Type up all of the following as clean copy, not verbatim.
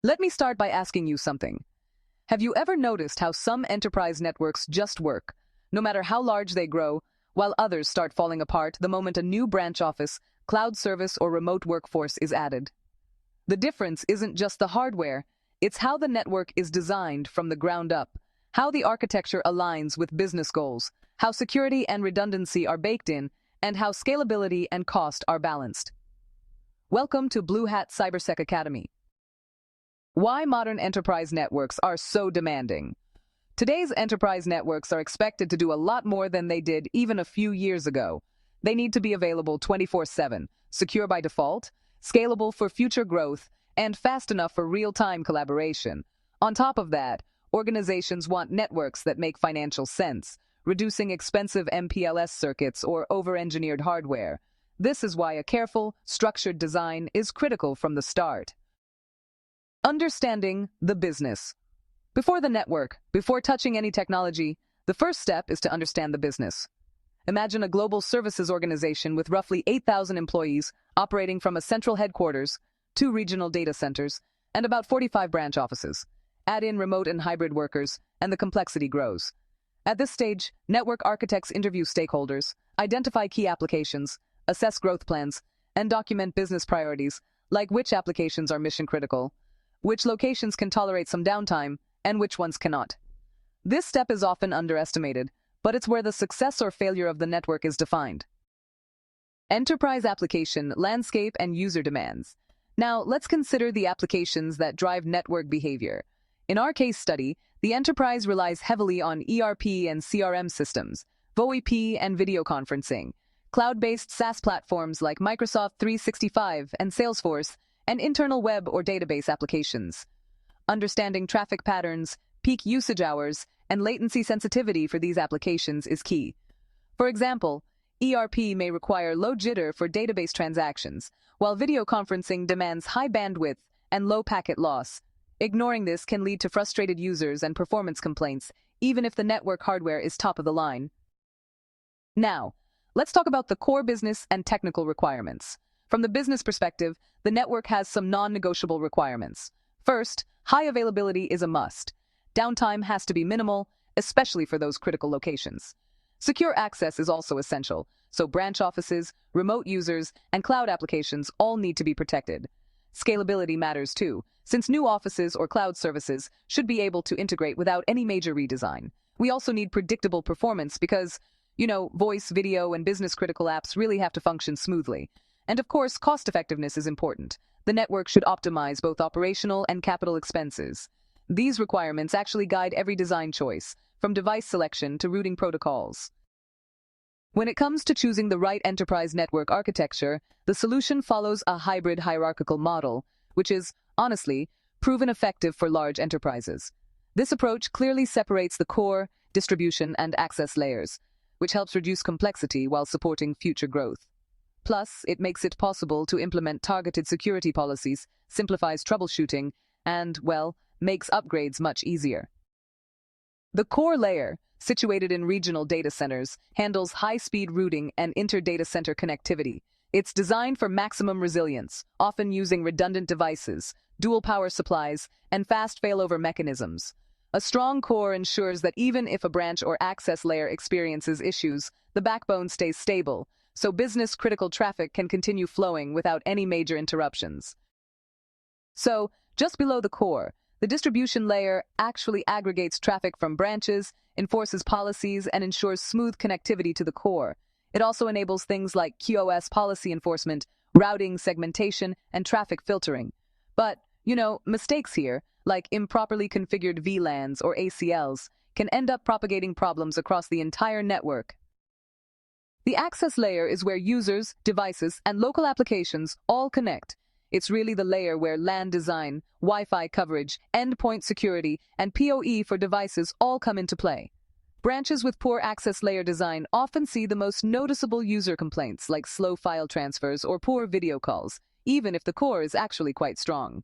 Let me start by asking you something. Have you ever noticed how some enterprise networks just work, no matter how large they grow, while others start falling apart the moment a new branch office, cloud service, or remote workforce is added? The difference isn't just the hardware, it's how the network is designed from the ground up, how the architecture aligns with business goals, how security and redundancy are baked in, and how scalability and cost are balanced. Welcome to Bluehat Cybersec Academy. Why modern enterprise networks are so demanding. Today's enterprise networks are expected to do a lot more than they did even a few years ago. They need to be available 24/7, secure by default, scalable for future growth, and fast enough for real-time collaboration. On top of that, organizations want networks that make financial sense, reducing expensive MPLS circuits or over-engineered hardware. This is why a careful, structured design is critical from the start. Understanding the business. Before the network, before touching any technology, the first step is to understand the business. Imagine a global services organization with roughly 8,000 employees operating from a central headquarters, 2 regional data centers, and about 45 branch offices. Add in remote and hybrid workers, and the complexity grows. At this stage, network architects interview stakeholders, identify key applications, assess growth plans, and document business priorities, like which applications are mission-critical, which locations can tolerate some downtime, and which ones cannot. This step is often underestimated, but it's where the success or failure of the network is defined. Enterprise application, landscape, and user demands. Now, let's consider the applications that drive network behavior. In our case study, the enterprise relies heavily on ERP and CRM systems, VoIP and video conferencing, cloud-based SaaS platforms like Microsoft 365 and Salesforce, and internal web or database applications. Understanding traffic patterns, peak usage hours, and latency sensitivity for these applications is key. For example, ERP may require low jitter for database transactions, while video conferencing demands high bandwidth and low packet loss. Ignoring this can lead to frustrated users and performance complaints, even if the network hardware is top of the line. Now, let's talk about the core business and technical requirements. From the business perspective, the network has some non-negotiable requirements. First, high availability is a must. Downtime has to be minimal, especially for those critical locations. Secure access is also essential, so branch offices, remote users, and cloud applications all need to be protected. Scalability matters too, since new offices or cloud services should be able to integrate without any major redesign. We also need predictable performance because, voice, video, and business-critical apps really have to function smoothly. And of course, cost-effectiveness is important. The network should optimize both operational and capital expenses. These requirements actually guide every design choice, from device selection to routing protocols. When it comes to choosing the right enterprise network architecture, the solution follows a hybrid hierarchical model, which is, honestly, proven effective for large enterprises. This approach clearly separates the core, distribution, and access layers, which helps reduce complexity while supporting future growth. Plus, it makes it possible to implement targeted security policies, simplifies troubleshooting, and, makes upgrades much easier. The core layer, situated in regional data centers, handles high-speed routing and inter-data center connectivity. It's designed for maximum resilience, often using redundant devices, dual power supplies, and fast failover mechanisms. A strong core ensures that even if a branch or access layer experiences issues, the backbone stays stable, so business-critical traffic can continue flowing without any major interruptions. So, just below the core, the distribution layer actually aggregates traffic from branches, enforces policies, and ensures smooth connectivity to the core. It also enables things like QoS policy enforcement, routing, segmentation, and traffic filtering. But, mistakes here, like improperly configured VLANs or ACLs, can end up propagating problems across the entire network. The access layer is where users, devices, and local applications all connect. It's really the layer where LAN design, Wi-Fi coverage, endpoint security, and PoE for devices all come into play. Branches with poor access layer design often see the most noticeable user complaints like slow file transfers or poor video calls, even if the core is actually quite strong.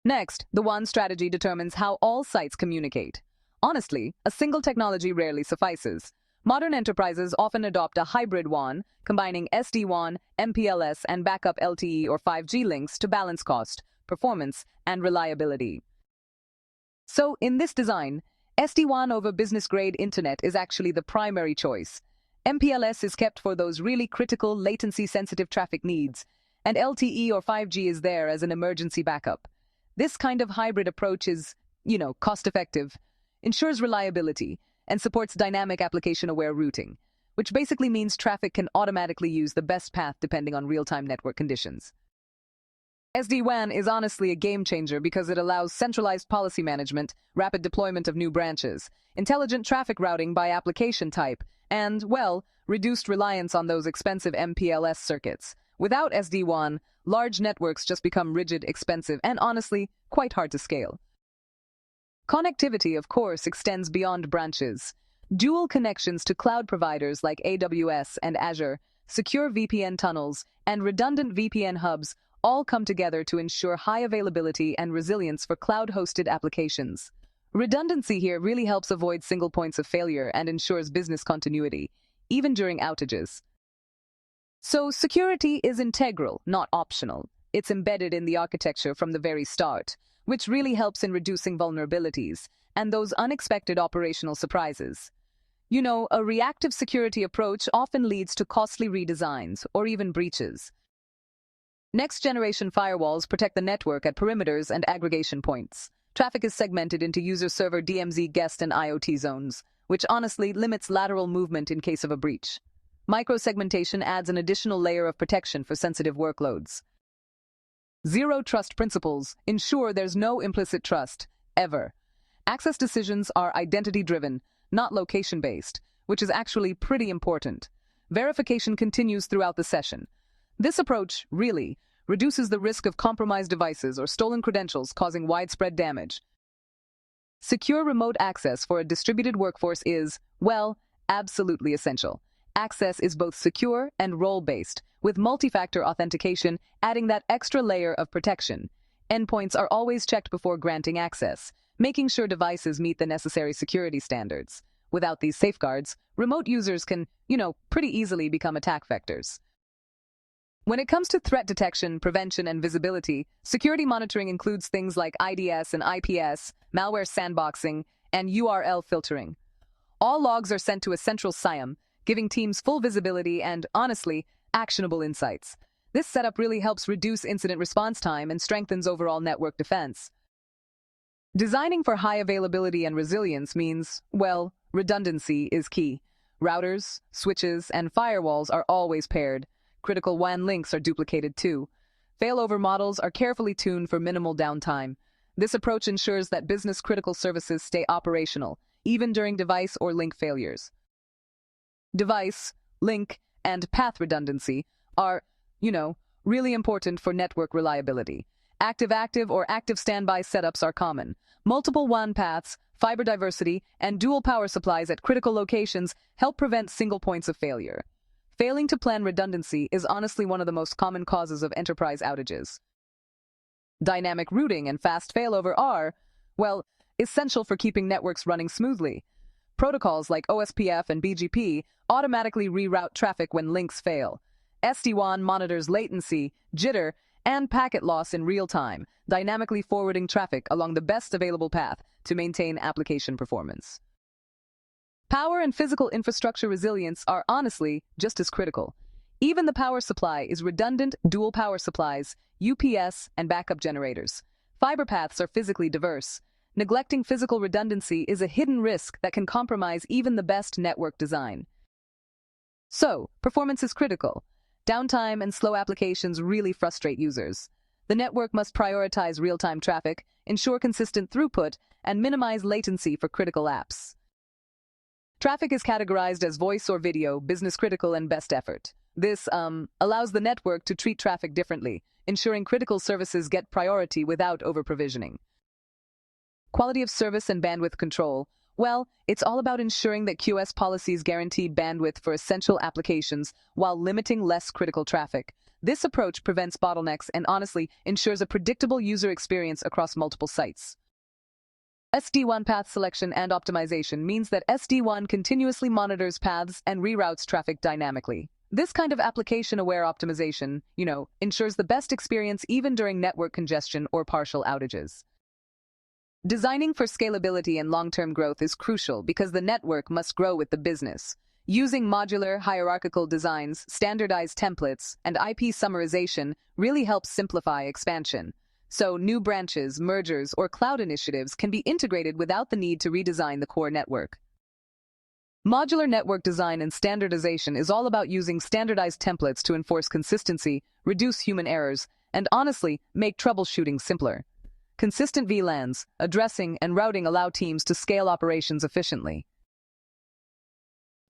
Next, the WAN strategy determines how all sites communicate. Honestly, a single technology rarely suffices. Modern enterprises often adopt a hybrid WAN, combining SD-WAN, MPLS, and backup LTE or 5G links to balance cost, performance and reliability. So, in this design, SD-WAN over business-grade internet is actually the primary choice. MPLS is kept for those really critical, latency-sensitive traffic needs, and LTE or 5G is there as an emergency backup. This kind of hybrid approach is, cost-effective, ensures reliability, and supports dynamic application-aware routing, which basically means traffic can automatically use the best path depending on real-time network conditions. SD-WAN is honestly a game-changer because it allows centralized policy management, rapid deployment of new branches, intelligent traffic routing by application type, and, well, reduced reliance on those expensive MPLS circuits. Without SD-WAN, large networks just become rigid, expensive, and honestly, quite hard to scale. Connectivity, of course, extends beyond branches. Dual connections to cloud providers like AWS and Azure, secure VPN tunnels, and redundant VPN hubs all come together to ensure high availability and resilience for cloud-hosted applications. Redundancy here really helps avoid single points of failure and ensures business continuity, even during outages. So, security is integral, not optional. It's embedded in the architecture from the very start, which really helps in reducing vulnerabilities and those unexpected operational surprises. A reactive security approach often leads to costly redesigns or even breaches. Next-generation firewalls protect the network at perimeters and aggregation points. Traffic is segmented into user-server DMZ guest and IoT zones, which honestly limits lateral movement in case of a breach. Micro-segmentation adds an additional layer of protection for sensitive workloads. Zero-trust principles ensure there's no implicit trust, ever. Access decisions are identity-driven, not location-based, which is actually pretty important. Verification continues throughout the session. This approach, really, reduces the risk of compromised devices or stolen credentials causing widespread damage. Secure remote access for a distributed workforce is, well, absolutely essential. Access is both secure and role-based, with multi-factor authentication adding that extra layer of protection. Endpoints are always checked before granting access, making sure devices meet the necessary security standards. Without these safeguards, remote users can, pretty easily become attack vectors. When it comes to threat detection, prevention, and visibility, security monitoring includes things like IDS and IPS, malware sandboxing, and URL filtering. All logs are sent to a central SIEM, giving teams full visibility and, honestly, actionable insights. This setup really helps reduce incident response time and strengthens overall network defense. Designing for high availability and resilience means, well, redundancy is key. Routers, switches, and firewalls are always paired. Critical WAN links are duplicated too. Failover models are carefully tuned for minimal downtime. This approach ensures that business-critical services stay operational, even during device or link failures. Device, link, and path redundancy are, really important for network reliability. Active-active or active standby setups are common. Multiple WAN paths, fiber diversity, and dual power supplies at critical locations help prevent single points of failure. Failing to plan redundancy is honestly one of the most common causes of enterprise outages. Dynamic routing and fast failover are, well, essential for keeping networks running smoothly. Protocols like OSPF and BGP automatically reroute traffic when links fail. SD-WAN monitors latency, jitter, and packet loss in real time, dynamically forwarding traffic along the best available path to maintain application performance. Power and physical infrastructure resilience are honestly just as critical. Even the power supply is redundant dual power supplies, UPS, and backup generators. Fiber paths are physically diverse. Neglecting physical redundancy is a hidden risk that can compromise even the best network design. So, performance is critical. Downtime and slow applications really frustrate users. The network must prioritize real-time traffic, ensure consistent throughput, and minimize latency for critical apps. Traffic is categorized as voice or video, business critical, and best effort. This allows the network to treat traffic differently, ensuring critical services get priority without over-provisioning. Quality of service and bandwidth control. Well, it's all about ensuring that QoS policies guarantee bandwidth for essential applications while limiting less critical traffic. This approach prevents bottlenecks and honestly ensures a predictable user experience across multiple sites. SD-WAN path selection and optimization means that SD-WAN continuously monitors paths and reroutes traffic dynamically. This kind of application-aware optimization, ensures the best experience even during network congestion or partial outages. Designing for scalability and long-term growth is crucial because the network must grow with the business. Using modular, hierarchical designs, standardized templates, and IP summarization really helps simplify expansion. So new branches, mergers, or cloud initiatives can be integrated without the need to redesign the core network. Modular network design and standardization is all about using standardized templates to enforce consistency, reduce human errors, and honestly, make troubleshooting simpler. Consistent VLANs, addressing, and routing allow teams to scale operations efficiently.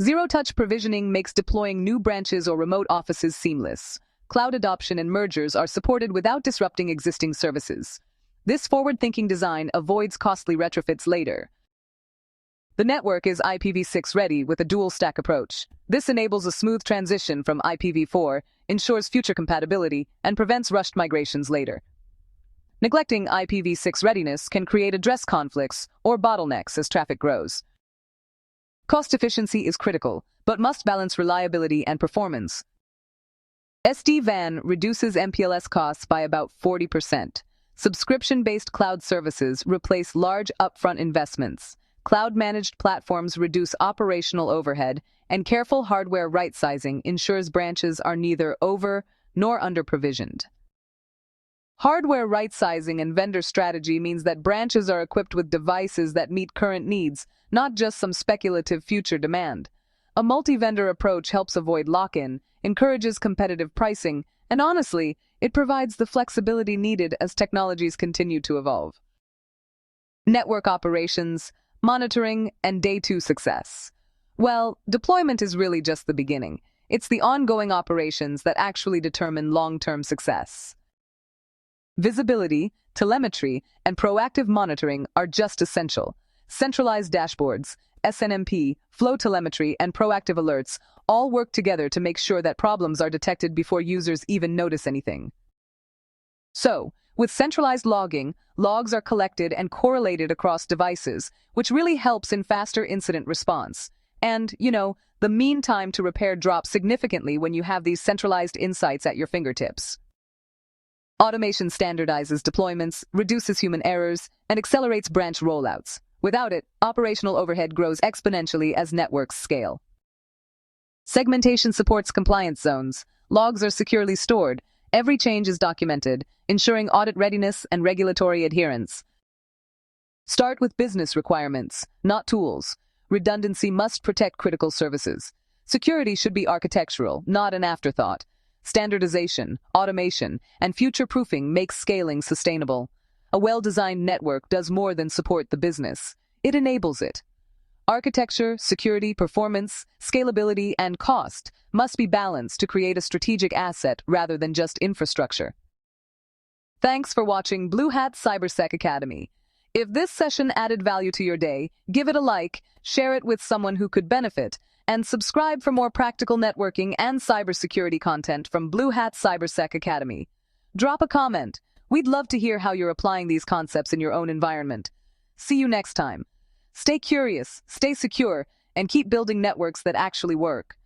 Zero-touch provisioning makes deploying new branches or remote offices seamless. Cloud adoption and mergers are supported without disrupting existing services. This forward-thinking design avoids costly retrofits later. The network is IPv6 ready with a dual-stack approach. This enables a smooth transition from IPv4, ensures future compatibility, and prevents rushed migrations later. Neglecting IPv6 readiness can create address conflicts or bottlenecks as traffic grows. Cost efficiency is critical, but must balance reliability and performance. SD-WAN reduces MPLS costs by about 40%. Subscription-based cloud services replace large upfront investments. Cloud-managed platforms reduce operational overhead, and careful hardware right-sizing ensures branches are neither over nor under-provisioned. Hardware right-sizing and vendor strategy means that branches are equipped with devices that meet current needs, not just some speculative future demand. A multi-vendor approach helps avoid lock-in, encourages competitive pricing, and honestly, it provides the flexibility needed as technologies continue to evolve. Network operations, monitoring, and day 2 success. Well, deployment is really just the beginning. It's the ongoing operations that actually determine long-term success. Visibility, telemetry, and proactive monitoring are just essential. Centralized dashboards, SNMP, flow telemetry, and proactive alerts all work together to make sure that problems are detected before users even notice anything. So, with centralized logging, logs are collected and correlated across devices, which really helps in faster incident response. And, the mean time to repair drops significantly when you have these centralized insights at your fingertips. Automation standardizes deployments, reduces human errors, and accelerates branch rollouts. Without it, operational overhead grows exponentially as networks scale. Segmentation supports compliance zones. Logs are securely stored. Every change is documented, ensuring audit readiness and regulatory adherence. Start with business requirements, not tools. Redundancy must protect critical services. Security should be architectural, not an afterthought. Standardization, automation, and future-proofing makes scaling sustainable. A well-designed network does more than support the business. It enables it. Architecture, security, performance, scalability, and cost must be balanced to create a strategic asset rather than just infrastructure. Thanks for watching Bluehat Cybersec Academy. If this session added value to your day, give it a like, share it with someone who could benefit, and subscribe for more practical networking and cybersecurity content from Bluehat Cybersec Academy. Drop a comment. We'd love to hear how you're applying these concepts in your own environment. See you next time. Stay curious, stay secure, and keep building networks that actually work.